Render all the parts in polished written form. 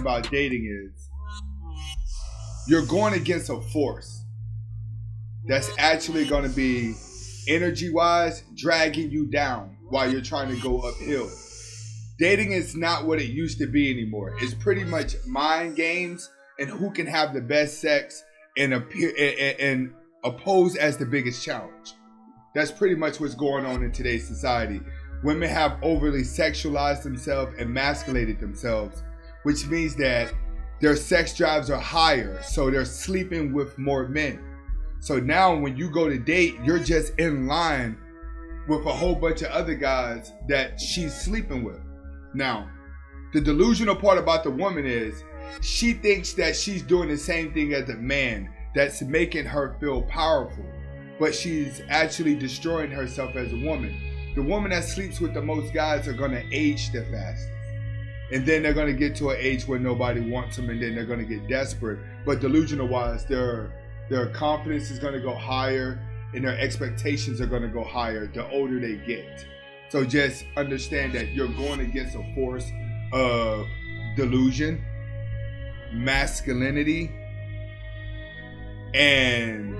about dating is you're going against a force that's actually going to be energy-wise dragging you down while you're trying to go uphill. Dating is not what it used to be anymore. It's pretty much mind games and who can have the best sex and oppose as the biggest challenge. That's pretty much what's going on in today's society. Women have overly sexualized themselves and emasculated themselves, which means that their sex drives are higher, so they're sleeping with more men. So now when you go to date, you're just in line with a whole bunch of other guys that she's sleeping with. Now, the delusional part about the woman is she thinks that she's doing the same thing as a man that's making her feel powerful, but she's actually destroying herself as a woman. The woman that sleeps with the most guys are going to age the fastest. And then they're going to get to an age where nobody wants them, and then they're going to get desperate. But delusional-wise, their confidence is going to go higher, and their expectations are going to go higher the older they get. So just understand that you're going against a force of delusion, masculinity, and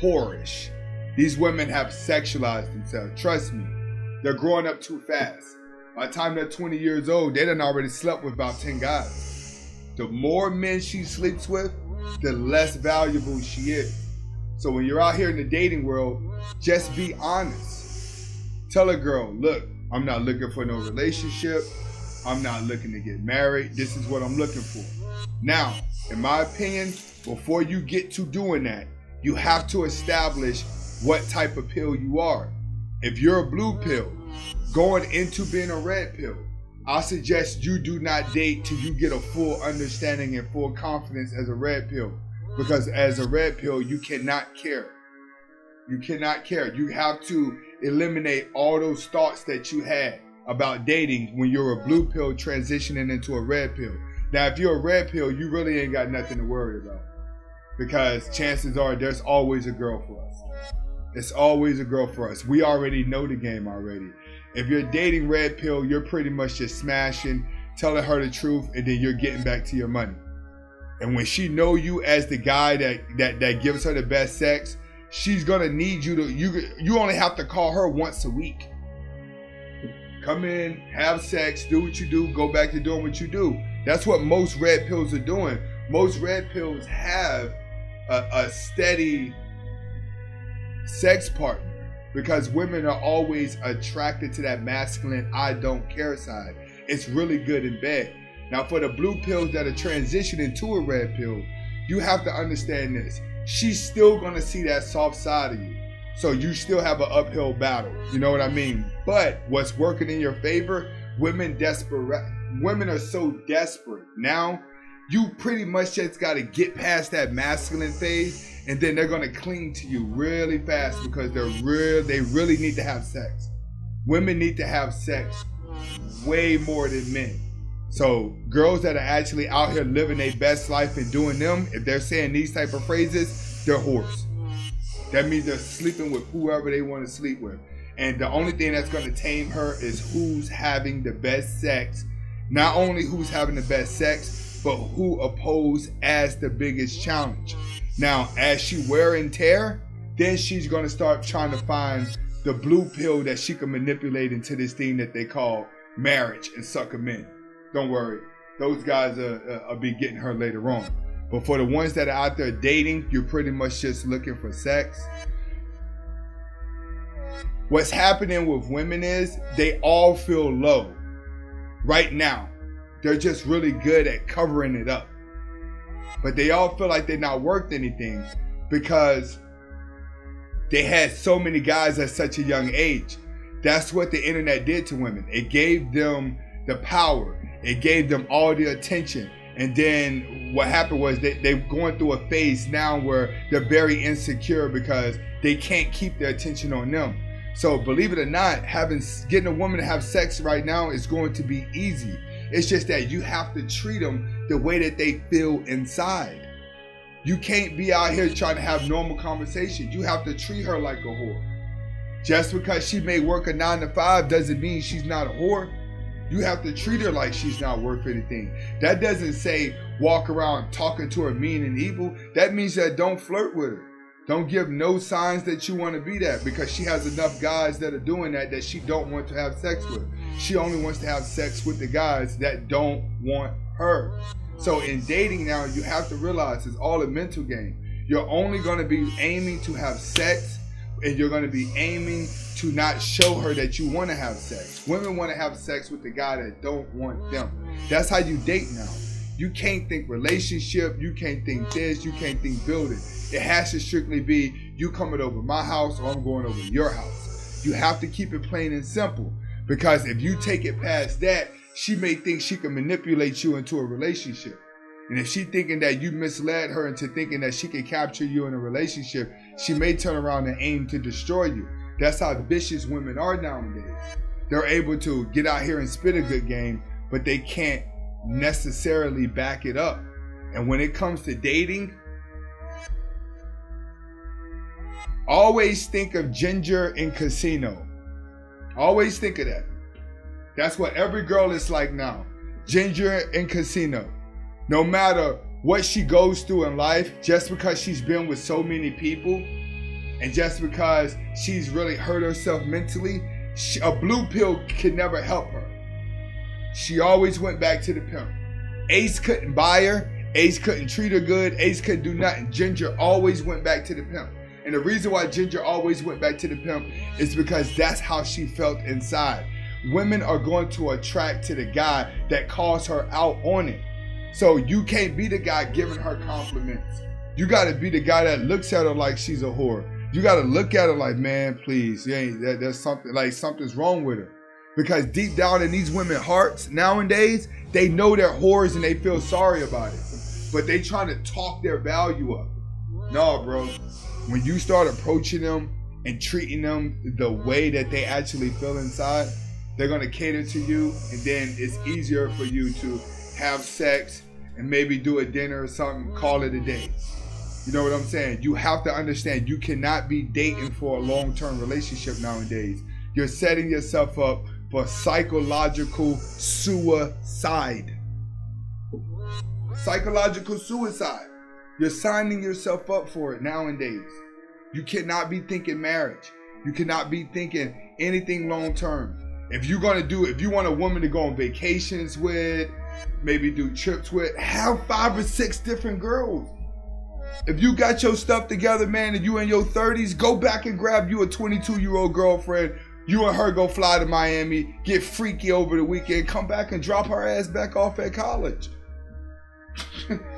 whorish. These women have sexualized themselves. Trust me, they're growing up too fast. By the time they're 20 years old, they done already slept with about 10 guys. The more men she sleeps with, the less valuable she is. So when you're out here in the dating world, just be honest. Tell a girl, look, I'm not looking for no relationship. I'm not looking to get married. This is what I'm looking for. Now, in my opinion, before you get to doing that, you have to establish what type of pill you are. If you're a blue pill, going into being a red pill, I suggest you do not date till you get a full understanding and full confidence as a red pill. Because as a red pill, you cannot care. You cannot care. You have to eliminate all those thoughts that you had about dating when you're a blue pill transitioning into a red pill. Now, if you're a red pill, you really ain't got nothing to worry about. Because chances are there's always a girl for us. It's always a girl for us. We already know the game already. If you're dating red pill, you're pretty much just smashing, telling her the truth, and then you're getting back to your money. And when she know you as the guy that gives her the best sex, she's gonna need you to, you only have to call her once a week. Come in, have sex, do what you do, go back to doing what you do. That's what most red pills are doing. Most red pills have a steady sex partner because women are always attracted to that masculine I don't care side. It's really good in bed. Now for the blue pills that are transitioning to a red pill, you have to understand this. She's still gonna see that soft side of you. So you still have an uphill battle. You know what I mean? But what's working in your favor, women are so desperate. Now, you pretty much just gotta get past that masculine phase, and then they're gonna cling to you really fast because they really need to have sex. Women need to have sex way more than men. So girls that are actually out here living their best life and doing them, if they're saying these type of phrases, they're whores. That means they're sleeping with whoever they want to sleep with. And the only thing that's going to tame her is who's having the best sex. Not only who's having the best sex, but who oppose as the biggest challenge. Now, as she wear and tear, then she's going to start trying to find the blue pill that she can manipulate into this thing that they call marriage and suck them in. Don't worry. Those guys will be getting her later on. But for the ones that are out there dating, you're pretty much just looking for sex. What's happening with women is they all feel low right now. They're just really good at covering it up. But they all feel like they're not worth anything because they had so many guys at such a young age. That's what the internet did to women. It gave them the power. It gave them all the attention. And then what happened was they're going through a phase now where they're very insecure because they can't keep their attention on them. So believe it or not, getting a woman to have sex right now is going to be easy. It's just that you have to treat them the way that they feel inside. You can't be out here trying to have normal conversations. You have to treat her like a whore. Just because she may work a 9 to 5 doesn't mean she's not a whore. You have to treat her like she's not worth anything. That doesn't say walk around talking to her mean and evil. That means that don't flirt with her. Don't give no signs that you want to be that, because she has enough guys that are doing that she don't want to have sex with. She only wants to have sex with the guys that don't want her. So in dating now, you have to realize it's all a mental game. You're only going to be aiming to have sex, and you're going to be aiming to not show her that you want to have sex. Women want to have sex with the guy that don't want them. That's how you date now. You can't think relationship, you can't think this, you can't think building. It has to strictly be you coming over my house or I'm going over your house. You have to keep it plain and simple, because if you take it past that, she may think she can manipulate you into a relationship. And if she thinking that you misled her into thinking that she can capture you in a relationship, she may turn around and aim to destroy you. That's how vicious women are nowadays. They're able to get out here and spit a good game, but they can't necessarily back it up. And when it comes to dating, always think of Ginger in Casino. Always think of that. That's what every girl is like now. Ginger in Casino. No matter what she goes through in life, just because she's been with so many people, and just because she's really hurt herself mentally, a blue pill can never help her. She always went back to the pimp. Ace couldn't buy her. Ace couldn't treat her good. Ace couldn't do nothing. Ginger always went back to the pimp. And the reason why Ginger always went back to the pimp is because that's how she felt inside. Women are going to attract to the guy that calls her out on it. So you can't be the guy giving her compliments. You got to be the guy that looks at her like she's a whore. You got to look at her like, man, please, there's something, like something's wrong with her. Because deep down in these women's hearts nowadays, they know they're whores and they feel sorry about it. But they trying to talk their value up. No, bro. When you start approaching them and treating them the way that they actually feel inside, they're going to cater to you, and then it's easier for you to have sex and maybe do a dinner or something, call it a day. You know what I'm saying? You have to understand you cannot be dating for a long-term relationship nowadays. You're setting yourself up for psychological suicide. Psychological suicide. You're signing yourself up for it nowadays. You cannot be thinking marriage. You cannot be thinking anything long-term. If you want a woman to go on vacations with, maybe do trips with, have 5 or 6 different girls. If you got your stuff together, man, and you in your 30s, go back and grab you a 22-year-old girlfriend. You and her go fly to Miami, get freaky over the weekend, come back and drop her ass back off at college.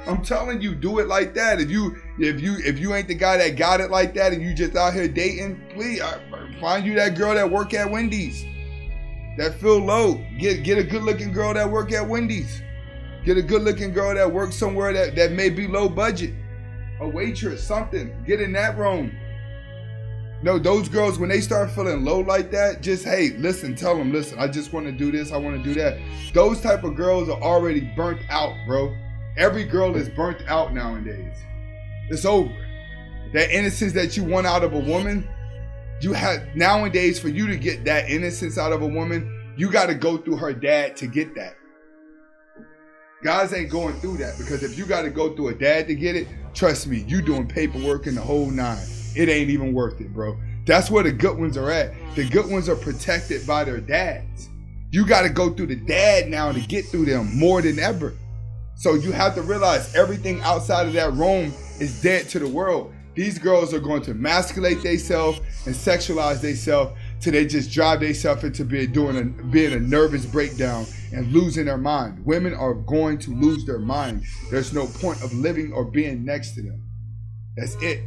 I'm telling you, do it like that. If you ain't the guy that got it like that and you just out here dating, please find you that girl that work at Wendy's. That feel low. Get a good looking girl that work at Wendy's. Get a good looking girl that works somewhere that may be low budget. A waitress, something. Get in that room. No, those girls, when they start feeling low like that, just, hey, listen, tell them, listen, I just want to do this, I want to do that. Those type of girls are already burnt out, bro. Every girl is burnt out nowadays. It's over. That innocence that you want out of a woman, you have nowadays, for you to get that innocence out of a woman, you got to go through her dad to get that. Guys ain't going through that, because if you got to go through a dad to get it, trust me, you doing paperwork in the whole 9. It ain't even worth it, bro. That's where the good ones are at. The good ones are protected by their dads. You got to go through the dad now to get through them more than ever. So you have to realize everything outside of that room is dead to the world. These girls are going to emasculate themselves and sexualize themselves till they just drive themselves into being a nervous breakdown and losing their mind. Women are going to lose their mind. There's no point of living or being next to them. That's it.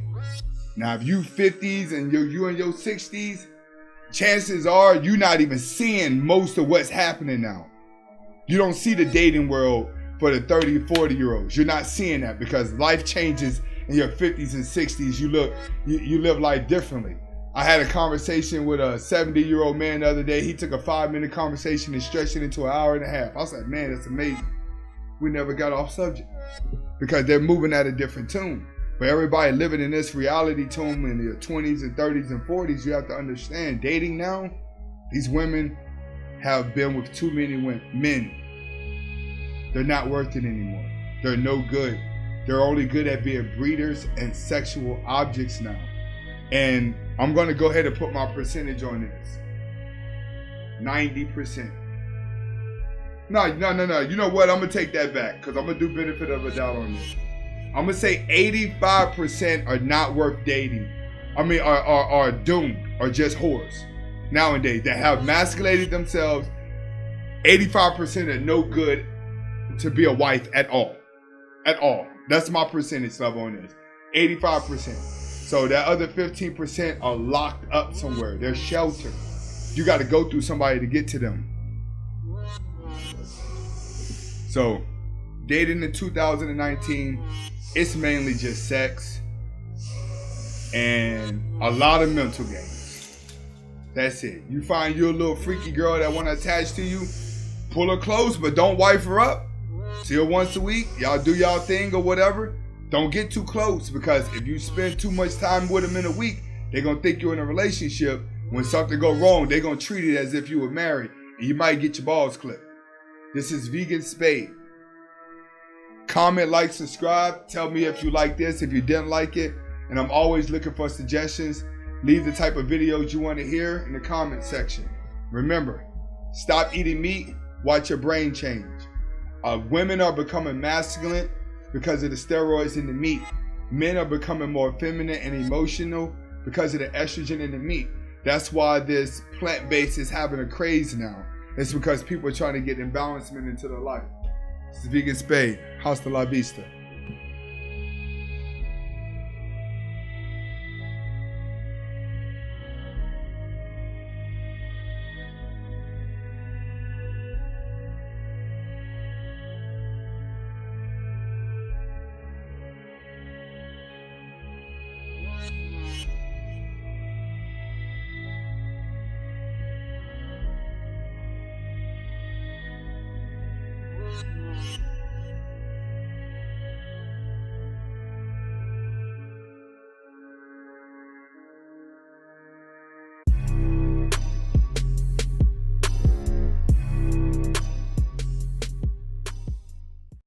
Now, if you 50s and you in your 60s, chances are you're not even seeing most of what's happening now. You don't see the dating world for the 30, 40-year-olds. You're not seeing that because life changes in your 50s and 60s. You live life differently. I had a conversation with a 70-year-old man the other day. He took a 5-minute conversation and stretched it into an hour and a half. I was like, man, that's amazing. We never got off subject because they're moving at a different tune. For everybody living in this reality tune in their 20s and 30s and 40s, you have to understand, dating now, these women have been with too many men. They're not worth it anymore. They're no good. They're only good at being breeders and sexual objects now. And I'm going to go ahead and put my percentage on this. 90%. No. You know what? I'm going to take that back because I'm going to do benefit of a doubt on this. I'm going to say 85% are not worth dating. I mean, are doomed, or just whores nowadays that have masculated themselves. 85% are no good to be a wife at all. At all. That's my percentage level on this. 85%. So that other 15% are locked up somewhere. They're sheltered. You got to go through somebody to get to them. So dating in 2019, it's mainly just sex and a lot of mental games. That's it. You find you a little freaky girl that want to attach to you, pull her close, but don't wife her up. See her once a week. Y'all do y'all thing or whatever. Don't get too close, because if you spend too much time with them in a week, they're going to think you're in a relationship. When something go wrong, they're going to treat it as if you were married, and you might get your balls clipped. This is Vegan Spade. Comment, like, subscribe. Tell me if you like this, if you didn't like it. And I'm always looking for suggestions. Leave the type of videos you want to hear in the comment section. Remember, stop eating meat. Watch your brain change. Women are becoming masculine because of the steroids in the meat. Men are becoming more feminine and emotional because of the estrogen in the meat. That's why this plant-based is having a craze now. It's because people are trying to get imbalancement into their life. This is Vegan Spade. Hasta la vista.